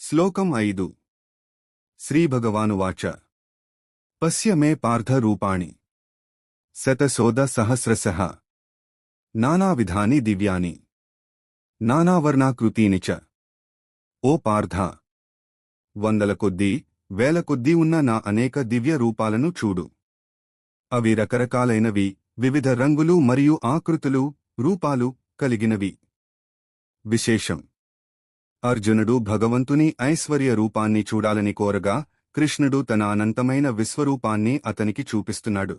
శ్లోకం 5 శ్రీభగవానువాచ పశ్య మే పార్థ రూపాణి శతశోధ సహస్రశః నానావిధాని దివ్యాని నానావర్ణాకృతీని చ. ఓ పార్థ, వందల కొద్దీ వేల కొద్దీ ఉన్న నా అనేక దివ్య రూపాలను చూడు. అవి రకరకాలైనవి, వివిధ రంగులు మరియు ఆకృతులు, రూపాలు కలిగినవి. విశేషం: అర్జునుడు భగవంతుని ఐశ్వర్య రూపాన్ని చూడాలని కోరగా కృష్ణుడు తన అనంతమైన విశ్వరూపాన్ని అతనికి చూపిస్తున్నాడు.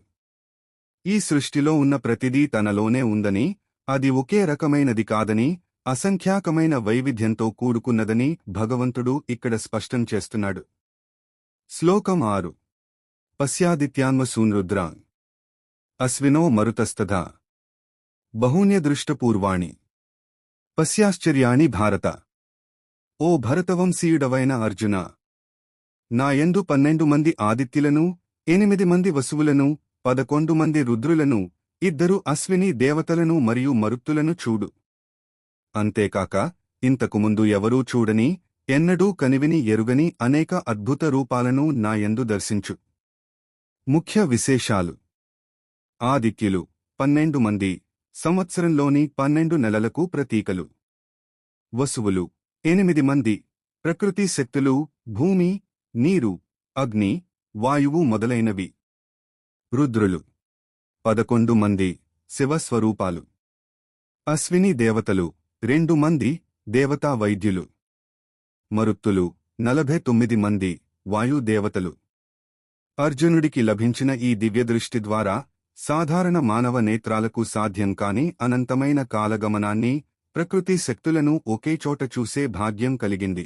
ఈ సృష్టిలో ఉన్న ప్రతిదీ తనలోనే ఉందని, అది ఒకే రకమైనది కాదని, అసంఖ్యాకమైన వైవిధ్యంతో కూడుకున్నదని భగవంతుడు ఇక్కడ స్పష్టం చేస్తున్నాడు. శ్లోకం 6 పశ్యాదిత్యాన్వసూన్రుద్రాన్ అశ్వినో మరుతస్తథా బహూన్యదృష్టపూర్వాణి పశ్యాశ్చర్యాణి భారత. ఓ భరతవంశీయుడవైన అర్జున, నాయందు 12 మంది ఆదిత్యులను, 8 మంది వసువులను, 11 మంది రుద్రులను, 2 అశ్విని దేవతలను మరియు మరుత్తులను చూడు. అంతేకాక ఇంతకుముందు ఎవరూ చూడని, ఎన్నడూ కనివిని ఎరుగని అనేక అద్భుత రూపాలను నాయందు దర్శించు. ముఖ్య విశేషాలు: ఆదిత్యులు 12 మంది, సంవత్సరంలోని 12 నెలలకు ప్రతీకలు. వసువులు 8 మంది, ప్రకృతి శక్తులు, భూమి, నీరు, అగ్ని, వాయువు మొదలైనవి. రుద్రులు 11 మంది, శివస్వరూపాలు. అశ్విని దేవతలు 2 మంది, దేవతా వైద్యులు. మరుత్తులు 49 మంది, వాయుదేవతలు. అర్జునుడికి లభించిన ఈ దివ్యదృష్టి ద్వారా సాధారణ మానవ నేత్రాలకు సాధ్యం కాని అనంతమైన కాలగమనాన్ని, ప్రకృతి శక్తులను ఒకేచోట చూసే భాగ్యం కలిగింది.